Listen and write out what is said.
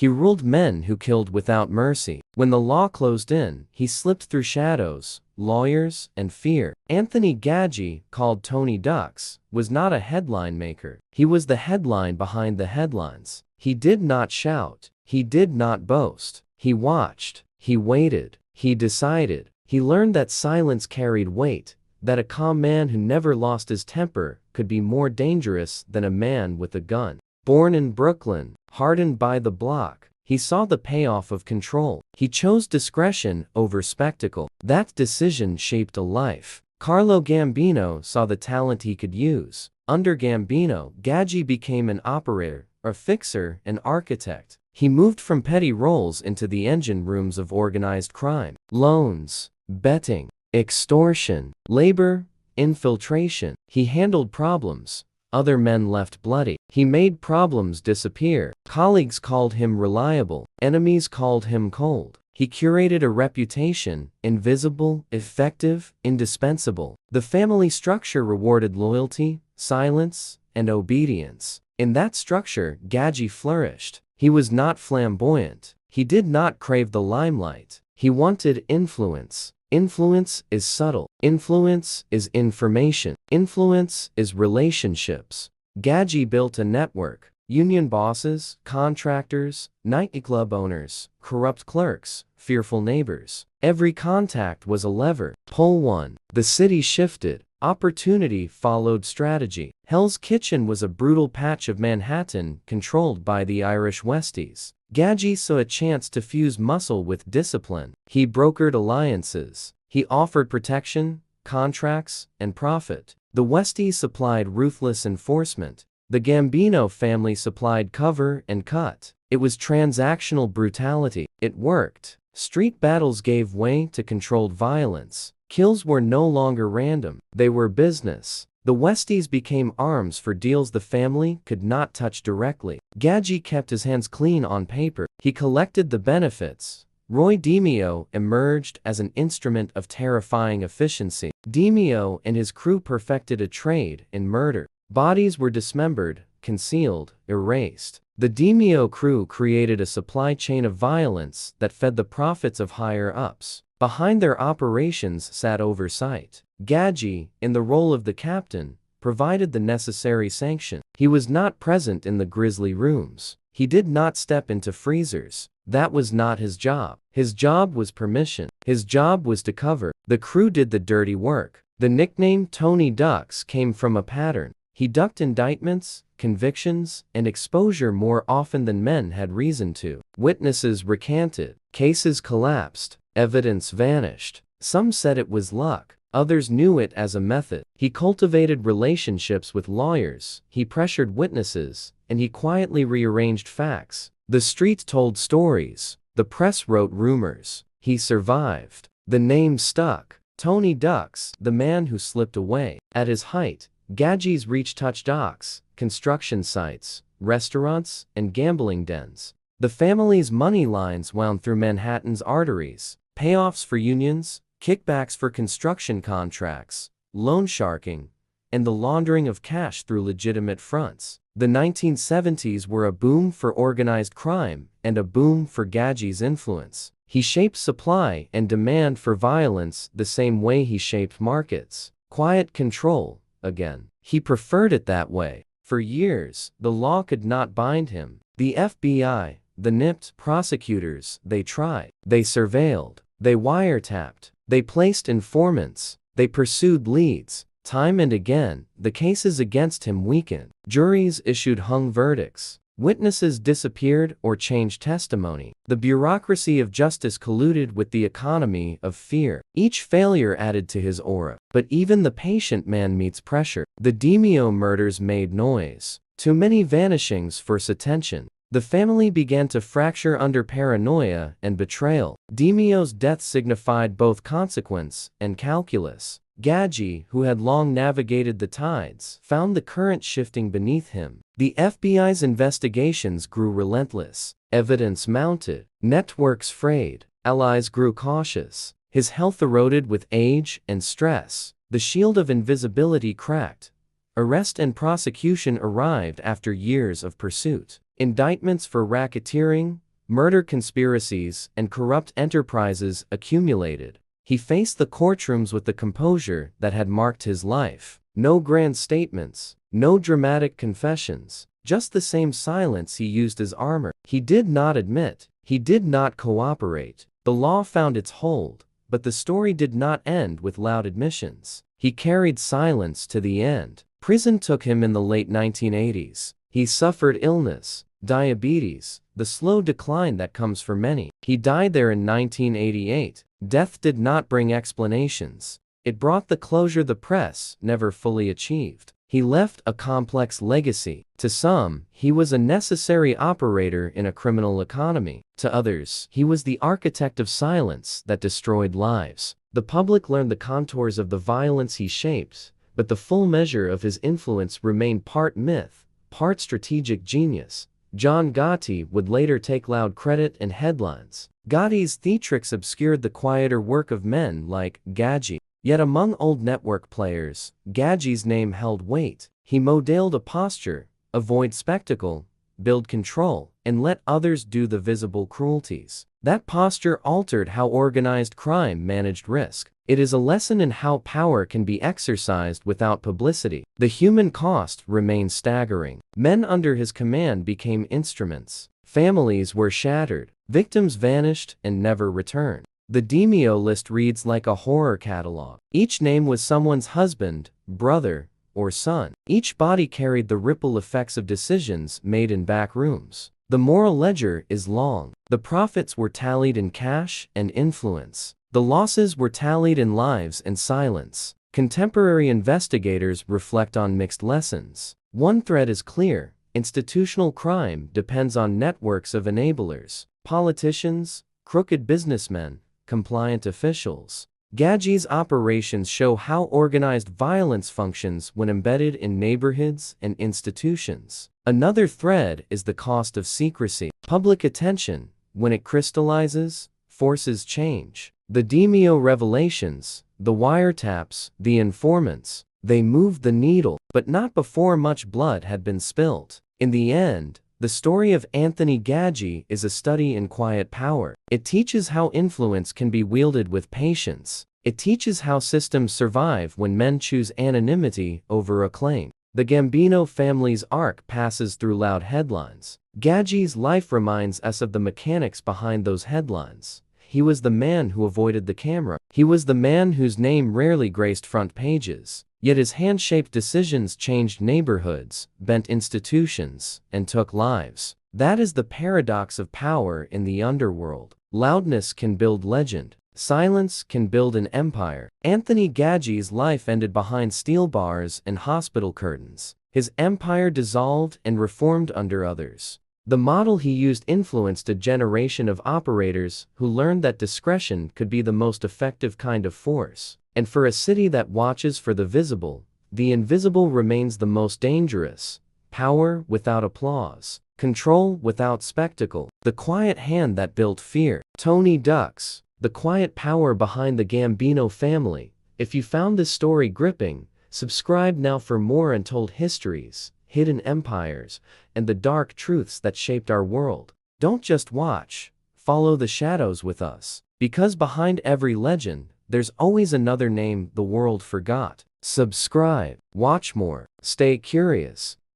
He ruled men who killed without mercy. When the law closed in, he slipped through shadows, lawyers, and fear. Anthony Gaggi, called Tony Ducks, was not a headline maker. He was the headline behind the headlines. He did not shout. He did not boast. He watched. He waited. He decided. He learned that silence carried weight, that a calm man who never lost his temper could be more dangerous than a man with a gun. Born in Brooklyn, hardened by the block, he saw the payoff of control. He chose discretion over spectacle. That decision shaped a life. Carlo Gambino saw the talent he could use. Under Gambino, Gaggi became an operator, a fixer, an architect. He moved from petty roles into the engine rooms of organized crime. Loans, betting, extortion, labor, infiltration. He handled problems. Other men left bloody. He made problems disappear. Colleagues called him reliable. Enemies called him cold. He curated a reputation, invisible, effective, indispensable. The family structure rewarded loyalty, silence, and obedience. In that structure, Gaggi flourished. He was not flamboyant. He did not crave the limelight. He wanted influence. Influence is subtle. Influence is information. Influence is relationships. Gaggi built a network. Union bosses, contractors, nightclub owners, corrupt clerks, fearful neighbors. Every contact was a lever. Pull one. The city shifted. Opportunity followed strategy. Hell's Kitchen was a brutal patch of Manhattan controlled by the Irish Westies. Gaggi saw a chance to fuse muscle with discipline. He brokered alliances. He offered protection, contracts, and profit. The Westies supplied ruthless enforcement. The Gambino family supplied cover and cut. It was transactional brutality. It worked. Street battles gave way to controlled violence. Kills were no longer random. They were business. The Westies became arms for deals the family could not touch directly. Gaggi kept his hands clean on paper. He collected the benefits. Roy DeMeo emerged as an instrument of terrifying efficiency. DeMeo and his crew perfected a trade in murder. Bodies were dismembered, concealed, erased. The DeMeo Crew created a supply chain of violence that fed the profits of higher-ups. Behind their operations sat oversight. Gaggi, in the role of the captain, provided the necessary sanction. He was not present in the grisly rooms. He did not step into freezers. That was not his job. His job was permission. His job was to cover. The crew did the dirty work. The nickname Tony Ducks came from a pattern. He ducked indictments, convictions, and exposure more often than men had reason to. Witnesses recanted. Cases collapsed. Evidence vanished. Some said it was luck. Others knew it as a method. He cultivated relationships with lawyers. He pressured witnesses, and he quietly rearranged facts. The streets told stories. The press wrote rumors. He survived. The name stuck. Tony Ducks, the man who slipped away. At his height, Gaggi's reach touched docks, construction sites, restaurants, and gambling dens. The family's money lines wound through Manhattan's arteries. Payoffs for unions, kickbacks for construction contracts, loan sharking, and the laundering of cash through legitimate fronts. The 1970s were a boom for organized crime and a boom for Gaggi's influence. He shaped supply and demand for violence the same way he shaped markets. Quiet control, again. He preferred it that way. For years, the law could not bind him. The FBI, the nipped prosecutors, they tried. They surveilled. They wiretapped. They placed informants. They pursued leads. Time and again, the cases against him weakened. Juries issued hung verdicts. Witnesses disappeared or changed testimony. The bureaucracy of justice colluded with the economy of fear. Each failure added to his aura. But even the patient man meets pressure. The DeMeo murders made noise. Too many vanishings forced attention. The family began to fracture under paranoia and betrayal. DeMeo's death signified both consequence and calculus. Gaggi, who had long navigated the tides, found the current shifting beneath him. The FBI's investigations grew relentless. Evidence mounted. Networks frayed. Allies grew cautious. His health eroded with age and stress. The shield of invisibility cracked. Arrest and prosecution arrived after years of pursuit. Indictments for racketeering, Murder conspiracies and corrupt enterprises accumulated. He faced the courtrooms with the composure that had marked his life. No grand statements, no dramatic confessions, just the same silence he used as armor. He did not admit, he did not cooperate. The law found its hold, but the story did not end with loud admissions. He carried silence to the end. Prison took him in the late 1980s. He suffered illness, diabetes, the slow decline that comes for many. He died there in 1988. Death did not bring explanations. It brought the closure the press never fully achieved. He left a complex legacy. To some, he was a necessary operator in a criminal economy. To others, he was the architect of silence that destroyed lives. The public learned the contours of the violence he shaped, but the full measure of his influence remained part myth, part strategic genius. John Gotti would later take loud credit and headlines. Gotti's theatrics obscured the quieter work of men like Gaggi. Yet among old network players, Gaggi's name held weight. He modeled a posture: avoid spectacle, build control, and let others do the visible cruelties. That posture altered how organized crime managed risk. It is a lesson in how power can be exercised without publicity. The human cost remains staggering. Men under his command became instruments. Families were shattered. Victims vanished and never returned. The DeMeo list reads like a horror catalog. Each name was someone's husband, brother, or son. Each body carried the ripple effects of decisions made in back rooms. The moral ledger is long. The profits were tallied in cash and influence. The losses were tallied in lives and silence. Contemporary investigators reflect on mixed lessons. One thread is clear: institutional crime depends on networks of enablers. Politicians, crooked businessmen, compliant officials. Gaggi's operations show how organized violence functions when embedded in neighborhoods and institutions. Another thread is the cost of secrecy. Public attention, when it crystallizes, forces change. The DeMeo revelations, the wiretaps, the informants, they moved the needle, but not before much blood had been spilt. In the end, the story of Anthony Gaggi is a study in quiet power. It teaches how influence can be wielded with patience. It teaches how systems survive when men choose anonymity over acclaim. The Gambino family's arc passes through loud headlines. Gaggi's life reminds us of the mechanics behind those headlines. He was the man who avoided the camera. He was the man whose name rarely graced front pages. Yet his hand-shaped decisions changed neighborhoods, bent institutions, and took lives. That is the paradox of power in the underworld. Loudness can build legend. Silence can build an empire. Anthony Gaggi's life ended behind steel bars and hospital curtains. His empire dissolved and reformed under others. The model he used influenced a generation of operators who learned that discretion could be the most effective kind of force. And for a city that watches for the visible, the invisible remains the most dangerous. Power without applause. Control without spectacle. The quiet hand that built fear. Tony Ducks. The quiet power behind the Gambino family. If you found this story gripping, subscribe now for more untold histories, hidden empires, and the dark truths that shaped our world. Don't just watch, follow the shadows with us. Because behind every legend, there's always another name the world forgot. Subscribe, watch more, stay curious.